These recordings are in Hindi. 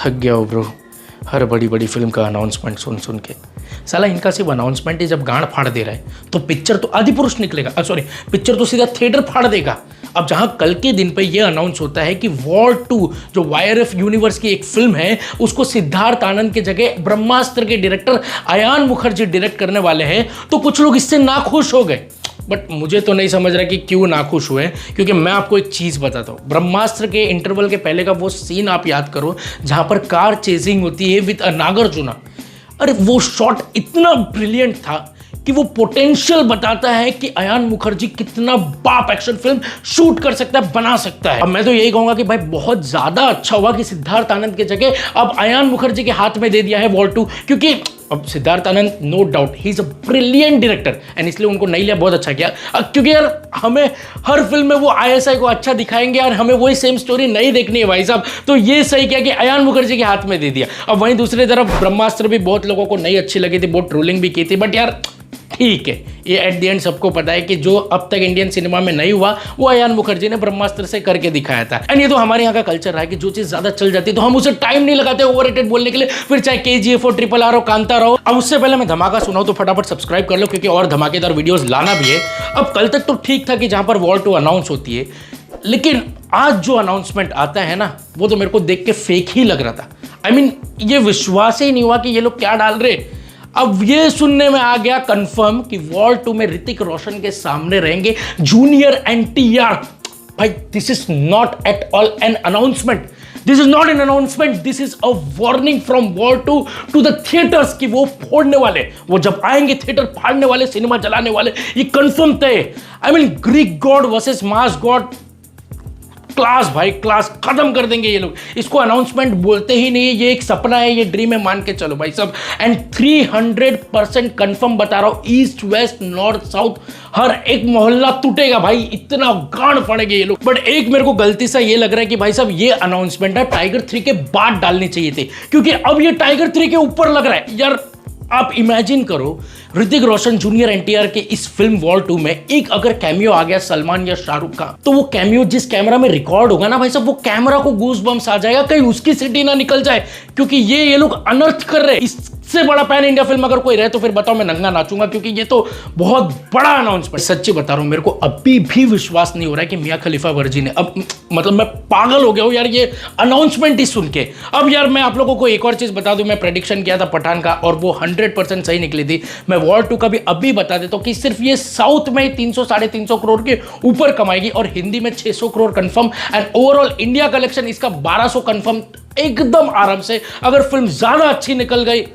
थक गया हो ब्रो, हर बड़ी बड़ी फिल्म का अनाउंसमेंट सुन सुन के। साला इनका सिर्फ अनाउंसमेंट ही जब गांड फाड़ दे रहा है तो पिक्चर तो आदिपुरुष निकलेगा, सॉरी पिक्चर तो सीधा थिएटर फाड़ देगा। अब जहां कल के दिन पे ये अनाउंस होता है कि वॉर 2 जो वाईआरएफ यूनिवर्स की एक फिल्म है उसको सिद्धार्थ आनंद के जगह ब्रह्मास्त्र के डायरेक्टर अयान मुखर्जी डायरेक्ट करने वाले हैं, तो कुछ लोग इससे नाखुश हो गए। बट मुझे तो नहीं समझ रहा कि क्यों नाखुश हुए, क्योंकि मैं आपको एक चीज़ बताता हूँ। ब्रह्मास्त्र के इंटरवल के पहले का वो सीन आप याद करो जहाँ पर कार चेजिंग होती है विद नागार्जुना। अरे वो शॉट इतना ब्रिलियंट था कि वो पोटेंशियल बताता है कि अयान मुखर्जी कितना बाप एक्शन फिल्म शूट कर सकता है, बना सकता है। अब मैं तो यही कहूँगा कि भाई बहुत ज़्यादा अच्छा हुआ कि सिद्धार्थ आनंद के जगह अब अयान मुखर्जी के हाथ में दे दिया है वॉर 2, क्योंकि अब सिद्धार्थ आनंद नो डाउट ही is a brilliant director and इसलिए उनको नहीं लिया, बहुत अच्छा किया। क्योंकि यार हमें हर फिल्म में वो आईएसआई को अच्छा दिखाएंगे और हमें वही सेम स्टोरी नहीं देखनी है भाई साहब, तो ये सही किया कि अयान मुखर्जी के हाथ में दे दिया। अब वहीं दूसरी तरफ ब्रह्मास्त्र भी बहुत लोगों को नहीं अच्छी लगी थी, बहुत ट्रोलिंग भी की थी, बट यार ठीक है, ये एट द एंड सबको पता है कि जो अब तक इंडियन सिनेमा में नहीं हुआ वो अयान मुखर्जी ने ब्रह्मास्त्र से करके दिखाया था। एंड ये तो हमारे यहाँ का कल्चर रहा है कि जो चीज ज्यादा चल जाती है तो हम उसे टाइम नहीं लगाते ओवररेटेड बोलने के लिए, फिर चाहे केजीएफ हो, RRR हो, कांता हो। अब उससे पहले मैं धमाका सुनाऊं तो फटाफट सब्सक्राइब कर लो, क्योंकि और धमाकेदार वीडियोस लाना भी है। अब कल तक तो ठीक था कि जहां पर वॉर 2 अनाउंस होती है, लेकिन आज जो अनाउंसमेंट आता है ना वो तो मेरे को देख के फेक ही लग रहा था। आई मीन ये विश्वास ही नहीं हुआ कि ये लोग क्या डाल रहे। अब ये सुनने में आ गया कंफर्म कि वॉर 2 में ऋतिक रोशन के सामने रहेंगे जूनियर एनटीआर। भाई this is not at all an announcement, this is not an announcement, this is a warning from War 2 to the theatres कि वो फोड़ने वाले, वो जब आएंगे थिएटर फाड़ने वाले, सिनेमा जलाने वाले, ये कंफर्म तय। I mean Greek God versus mass God, class भाई क्लास, खत्म कर देंगे ये लोग। इसको अनाउंसमेंट बोलते ही नहीं, ये एक सपना है, ये ड्रीम है, मान के चलो भाई सब। एंड 300% कंफर्म बता रहा हूं, ईस्ट वेस्ट नॉर्थ साउथ हर एक मोहल्ला टूटेगा भाई, इतना गांड पड़ेंगे ये लोग। बट एक मेरे को गलती से ये लग रहा है कि भाई साहब ये अनाउंसमेंट है टाइगर 3 के बाद डालनी चाहिए थी, क्योंकि अब ये टाइगर 3 के ऊपर लग रहा है यार। आप इमेजिन करो ऋतिक रोशन जूनियर एनटीआर के इस फिल्म वॉर 2 में एक अगर कैमियो आ गया सलमान या शाहरुख का, तो वो कैमियो जिस कैमरा में रिकॉर्ड होगा ना भाई साहब, वो कैमरा को गूज बम्स आ जाएगा, कहीं उसकी सिटी ना निकल जाए, क्योंकि ये लोग अनर्थ कर रहे हैं। इससे बड़ा पैन इंडिया फिल्म अगर कोई रहे तो फिर बताओ मैं नंगा नाचूंगा, क्योंकि ये तो बहुत बड़ा अनाउंसमेंट। सच्ची बता रहा हूं, मेरे को अभी भी विश्वास नहीं हो रहा है कि मियां खलीफा वर्जी ने, अब मतलब मैं पागल हो गया हूं यार ये अनाउंसमेंट ही सुन के। अब यार मैं आप लोगों को एक और चीज बता दूं, मैं प्रेडिक्शन किया था पठान का और वो 100% सही निकली थी। मैं वॉर 2 का भी अभी बता देता हूं कि सिर्फ ये साउथ में 300 साढ़े 300 करोड़ के ऊपर कमाएगी और हिंदी में 600 crore confirm, and overall India collection इसका 1200 कंफर्म एकदम आराम से। अगर फिल्म ज्यादा अच्छी निकल गई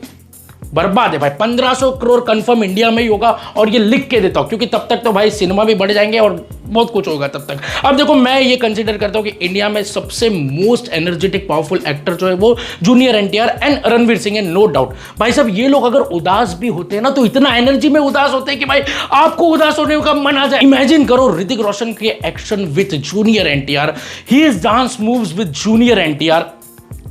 बर्बाद है भाई, 1500 करोड़ कंफर्म इंडिया में ही होगा, और ये लिख के देता हूं क्योंकि तब तक तो भाई सिनेमा भी बढ़ जाएंगे और बहुत कुछ होगा तब तक। अब देखो मैं ये कंसीडर करता हूं कि इंडिया में सबसे मोस्ट एनर्जेटिक पावरफुल एक्टर जो है वो जूनियर एनटीआर एंड रणवीर सिंह है, नो डाउट। भाई साहब ये लोग अगर उदास भी होते हैं ना तो इतना एनर्जी में उदास होते हैं कि भाई आपको उदास होने का मन आ जाए। इमेजिन करो ऋतिक रोशन के action with junior NTR, his dance moves with junior NTR.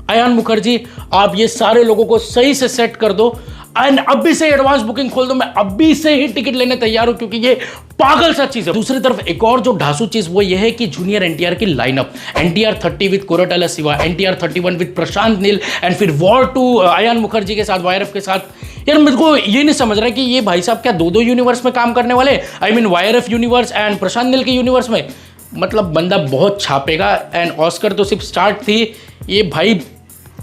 Ayan Mukerji आप ये सारे लोगों को सही से सेट कर दो एंड अभी से एडवांस बुकिंग खोल दो, मैं अभी से ही टिकट लेने तैयार हूं, क्योंकि ये पागल सा चीज है। दूसरी तरफ एक और जो ढासू चीज वो ये है कि जूनियर एनटीआर की lineup, NTR 30 with Koratala Siva, NTR 31 with Prashanth Neel, and फिर वॉर 2 अयान मुखर्जी के साथ, वाईआरएफ के साथ। यार मेरे को ये नहीं समझ रहा कि ये भाई साहब क्या दो यूनिवर्स में काम करने वाले, I mean YRF universe and Prashanth Neel के यूनिवर्स में। मतलब बंदा बहुत छापेगा, एंड ऑस्कर तो सिर्फ स्टार्ट थी, ये भाई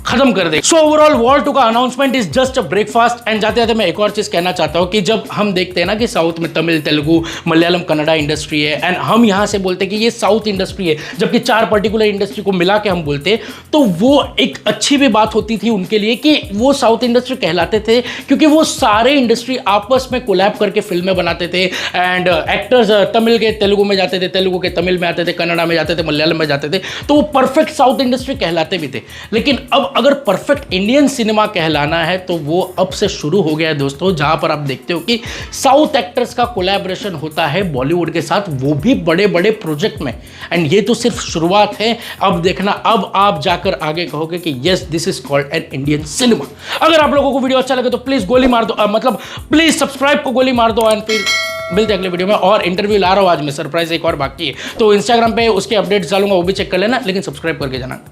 खत्म कर दे। सो ओवरऑल वॉर 2 का announcement is just a breakfast. And जाते जाते मैं एक और चीज कहना चाहता हूं कि जब हम देखते हैं ना कि साउथ में तमिल, तेलुगु, मलयालम, कन्नड़ा इंडस्ट्री है, एंड हम यहां से बोलते हैं कि ये साउथ इंडस्ट्री है, जबकि 4 पर्टिकुलर इंडस्ट्री को मिला के हम बोलते हैं, तो वो एक अच्छी भी बात होती थी उनके लिए कि वो साउथ इंडस्ट्री कहलाते थे, क्योंकि वो सारे इंडस्ट्री आपस में कोलैब करके फिल्में बनाते थे। एंड एक्टर्स तमिल के तेलुगु में जाते थे, तेलुगु के तमिल में आते थे, कन्नड़ा में जाते थे, मलयालम में जाते थे, तो वो परफेक्ट साउथ इंडस्ट्री कहलाते भी थे। लेकिन अब अगर परफेक्ट इंडियन सिनेमा कहलाना है तो वो अब से शुरू हो गया है दोस्तों, जहां पर आप देखते हो कि साउथ एक्टर्स का कोलैबोरेशन होता है बॉलीवुड के साथ, वो भी बड़े बड़े प्रोजेक्ट में। एंड ये तो सिर्फ शुरुआत है, अब देखना, अब आप जाकर आगे कहोगे कि yes this is called an Indian cinema. अगर आप लोगों को वीडियो अच्छा लगे तो प्लीज गोली मार दो, मतलब प्लीज सब्सक्राइब को गोली मार दो, एंड फिर मिलते हैं अगले वीडियो में। और इंटरव्यू ला रहा हूं आज मैं, सरप्राइज एक और बाकी है, तो इंस्टाग्राम पे उसके अपडेट्स डालूंगा, वो भी चेक कर लेना, लेकिन सब्सक्राइब करके जाना।